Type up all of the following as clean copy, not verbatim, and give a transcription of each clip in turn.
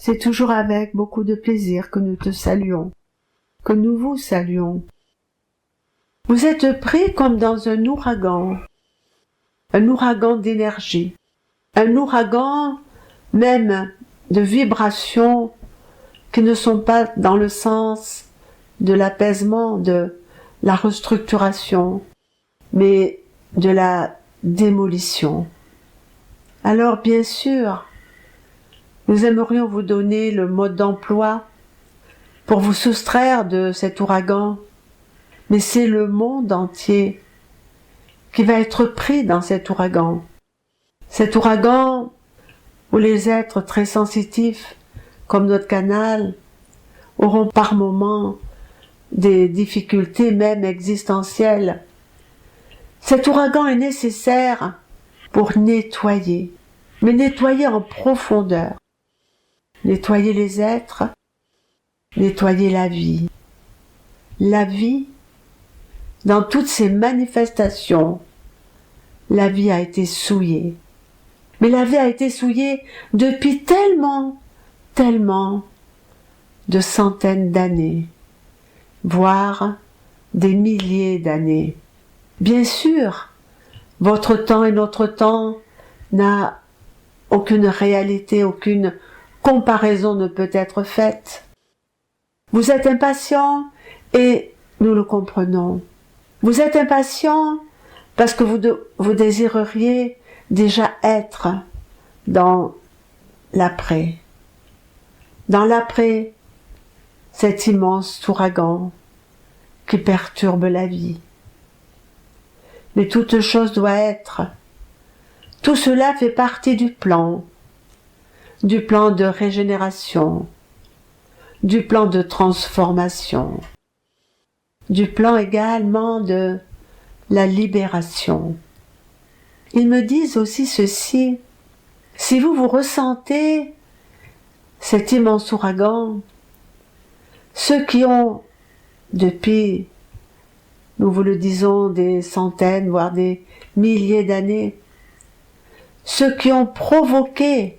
C'est toujours avec beaucoup de plaisir que nous te saluons, que nous vous saluons. Vous êtes pris comme dans un ouragan d'énergie, un ouragan même de vibrations qui ne sont pas dans le sens de l'apaisement, de la restructuration, mais de la démolition. Alors bien sûr, nous aimerions vous donner le mode d'emploi pour vous soustraire de cet ouragan, mais c'est le monde entier qui va être pris dans cet ouragan. Cet ouragan où les êtres très sensitifs, comme notre canal, auront par moments des difficultés même existentielles. Cet ouragan est nécessaire pour nettoyer, mais nettoyer en profondeur. Nettoyer les êtres, nettoyer la vie. La vie, dans toutes ses manifestations, la vie a été souillée. Mais la vie a été souillée depuis tellement de centaines d'années, voire des milliers d'années. Bien sûr, votre temps et notre temps n'a aucune réalité, aucune comparaison ne peut être faite. Vous êtes impatient et nous le comprenons. Vous êtes impatient parce que vous désireriez déjà être dans l'après. Dans l'après, cet immense ouragan qui perturbe la vie. Mais toute chose doit être. Tout cela fait partie du plan de régénération, du plan de transformation, du plan également de la libération. Ils me disent aussi ceci, si vous ressentez cet immense ouragan, ceux qui ont, depuis, nous vous le disons, des centaines, voire des milliers d'années, ceux qui ont provoqué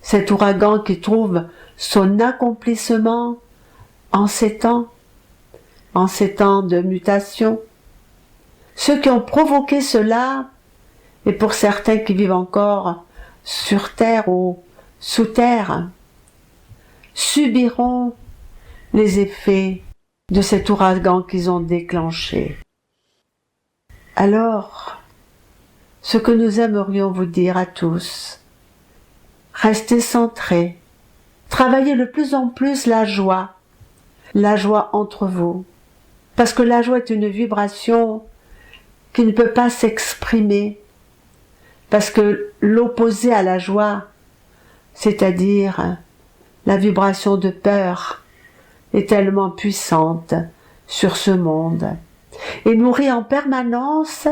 cet ouragan qui trouve son accomplissement en ces temps de mutation, ceux qui ont provoqué cela, et pour certains qui vivent encore sur terre ou sous terre, subiront les effets de cet ouragan qu'ils ont déclenché. Alors, ce que nous aimerions vous dire à tous, restez centrés, travaillez de plus en plus la joie entre vous, parce que la joie est une vibration qui ne peut pas s'exprimer, parce que l'opposé à la joie, c'est-à-dire la vibration de peur, est tellement puissante sur ce monde et nourrie en permanence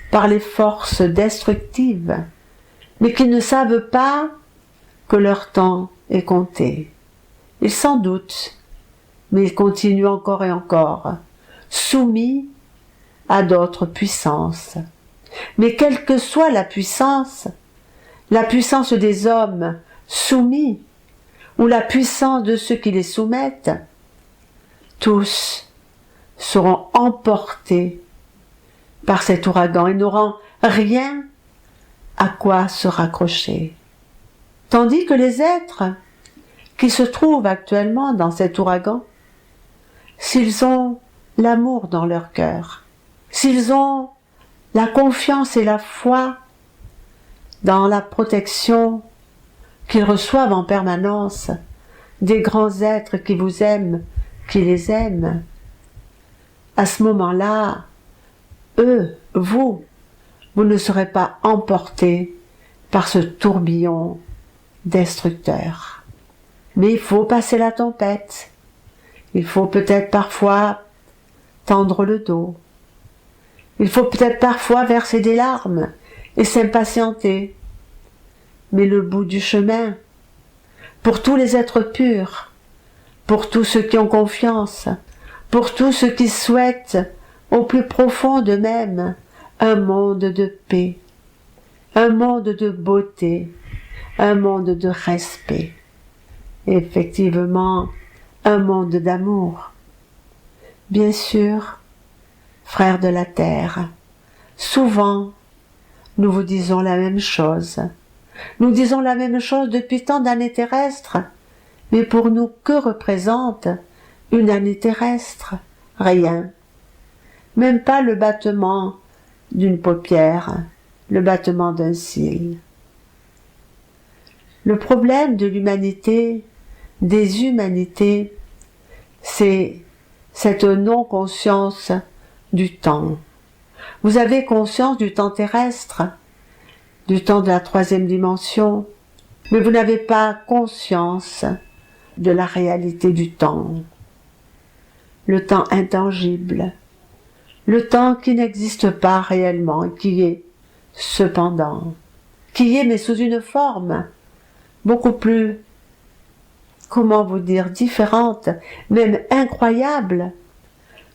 par les forces destructives, mais qui ne savent pas que leur temps est compté. Ils s'en doutent, mais ils continuent encore et encore, soumis à d'autres puissances. Mais quelle que soit la puissance des hommes soumis, ou la puissance de ceux qui les soumettent, tous seront emportés par cet ouragan et n'auront rien à quoi se raccrocher. Tandis que les êtres qui se trouvent actuellement dans cet ouragan, s'ils ont l'amour dans leur cœur, s'ils ont la confiance et la foi dans la protection qu'ils reçoivent en permanence des grands êtres qui vous aiment, qui les aiment, à ce moment-là, vous ne serez pas emportés par ce tourbillon destructeur. Mais il faut passer la tempête. Il faut peut-être parfois tendre le dos. Il faut peut-être parfois verser des larmes et s'impatienter. Mais le bout du chemin, pour tous les êtres purs, pour tous ceux qui ont confiance, pour tous ceux qui souhaitent au plus profond d'eux-mêmes un monde de paix, un monde de beauté, un monde de respect. effectivement un monde d'amour. Bien sûr, frères de la terre, souvent nous vous disons la même chose. Nous disons la même chose depuis tant d'années terrestres, mais pour nous, que représente une année terrestre? Rien. Même pas le battement d'une paupière, le battement d'un cil. Le problème de l'humanité, des humanités, c'est cette non-conscience du temps. Vous avez conscience du temps terrestre, du temps de la troisième dimension, mais vous n'avez pas conscience de la réalité du temps. Le temps intangible, le temps qui n'existe pas réellement, qui est cependant, qui est mais sous une forme beaucoup plus, comment vous dire, différente, même incroyable,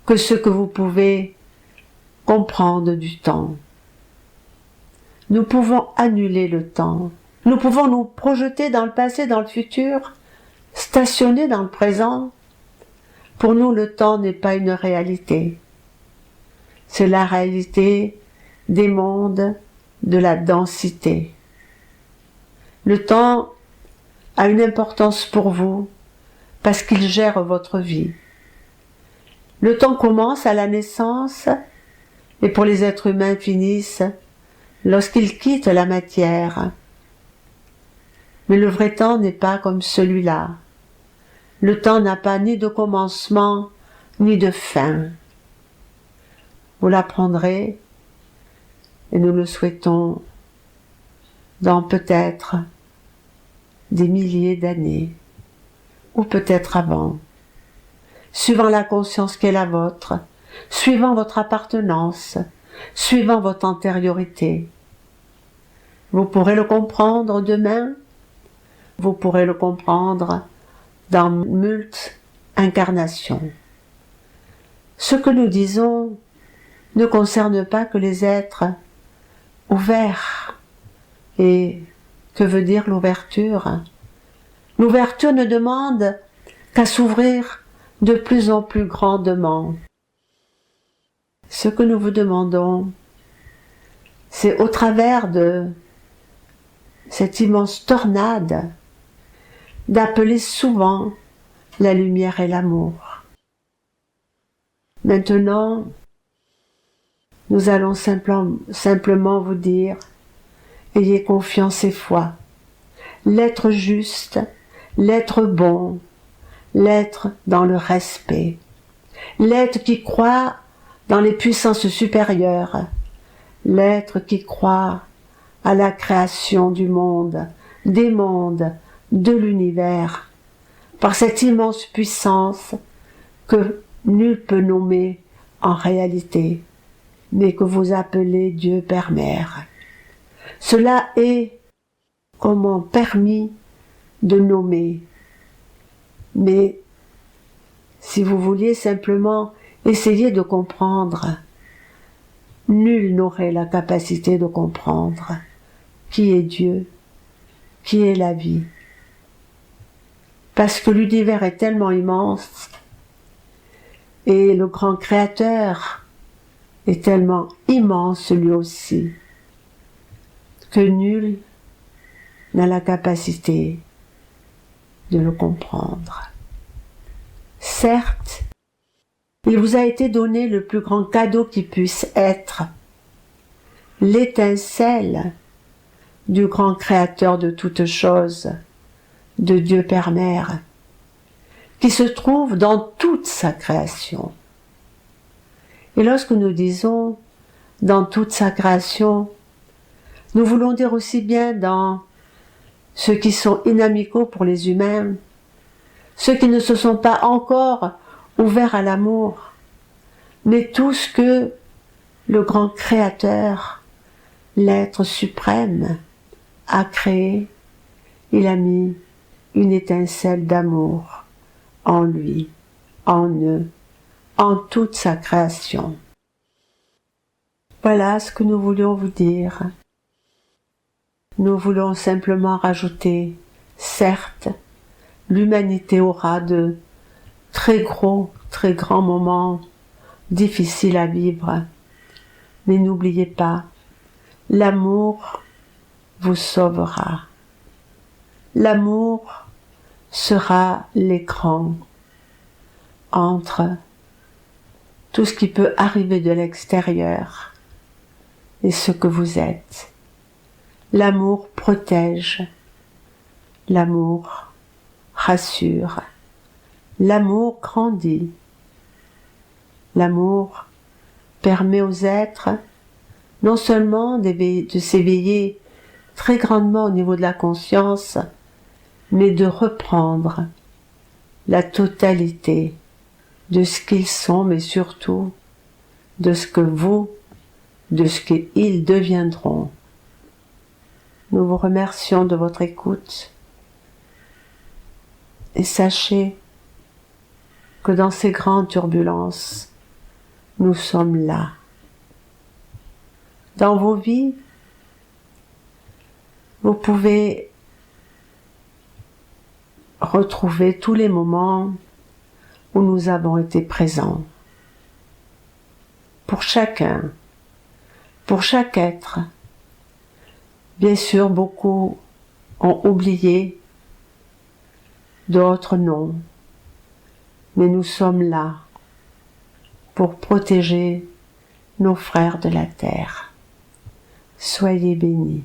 que ce que vous pouvez comprendre du temps. Nous pouvons annuler le temps. Nous pouvons nous projeter dans le passé, dans le futur, stationner dans le présent. Pour nous, le temps n'est pas une réalité. C'est la réalité des mondes de la densité. Le temps a une importance pour vous parce qu'il gère votre vie. Le temps commence à la naissance et pour les êtres humains finissent lorsqu'ils quittent la matière. Mais le vrai temps n'est pas comme celui-là. Le temps n'a pas ni de commencement ni de fin. Vous l'apprendrez, et nous le souhaitons, dans peut-être des milliers d'années, ou peut-être avant, suivant la conscience qui est la vôtre, suivant votre appartenance, suivant votre antériorité. Vous pourrez le comprendre demain, vous pourrez le comprendre dans moult incarnations. Ce que nous disons ne concerne pas que les êtres ouverts. Et que veut dire l'ouverture? L'ouverture ne demande qu'à s'ouvrir de plus en plus grandement. Ce que nous vous demandons, c'est au travers de cette immense tornade d'appeler souvent la lumière et l'amour. Maintenant, nous allons simplement vous dire, ayez confiance et foi. L'être juste, l'être bon, l'être dans le respect, l'être qui croit dans les puissances supérieures, l'être qui croit à la création du monde, des mondes, de l'univers, par cette immense puissance que nul peut nommer en réalité, mais que vous appelez Dieu Père Mère. Cela est comment permis de nommer, mais si vous vouliez simplement essayer de comprendre, nul n'aurait la capacité de comprendre qui est Dieu, qui est la vie. Parce que l'univers est tellement immense et le grand créateur est tellement immense lui aussi que nul n'a la capacité de le comprendre. Certes, il vous a été donné le plus grand cadeau qui puisse être, l'étincelle du grand créateur de toutes choses, de Dieu Père Mère, qui se trouve dans toute sa création. Et lorsque nous disons dans toute sa création, nous voulons dire aussi bien dans ceux qui sont inamicaux pour les humains, ceux qui ne se sont pas encore ouverts à l'amour, mais tout ce que le grand créateur, l'être suprême, a créé, il a mis une étincelle d'amour en lui, en eux, en toute sa création. Voilà ce que nous voulions vous dire. Nous voulons simplement rajouter, certes, l'humanité aura de très grands moments difficiles à vivre. Mais n'oubliez pas, l'amour vous sauvera. L'amour sera l'écran entre tout ce qui peut arriver de l'extérieur et ce que vous êtes. L'amour protège, l'amour rassure, l'amour grandit, l'amour permet aux êtres non seulement de s'éveiller très grandement au niveau de la conscience, mais de reprendre la totalité de ce qu'ils sont, mais surtout de ce qu'ils deviendront. Nous vous remercions de votre écoute et sachez que dans ces grandes turbulences, nous sommes là. Dans vos vies, vous pouvez retrouver tous les moments où nous avons été présents. Pour chacun, pour chaque être. Bien sûr, beaucoup ont oublié, d'autres non. Mais nous sommes là pour protéger nos frères de la terre. Soyez bénis.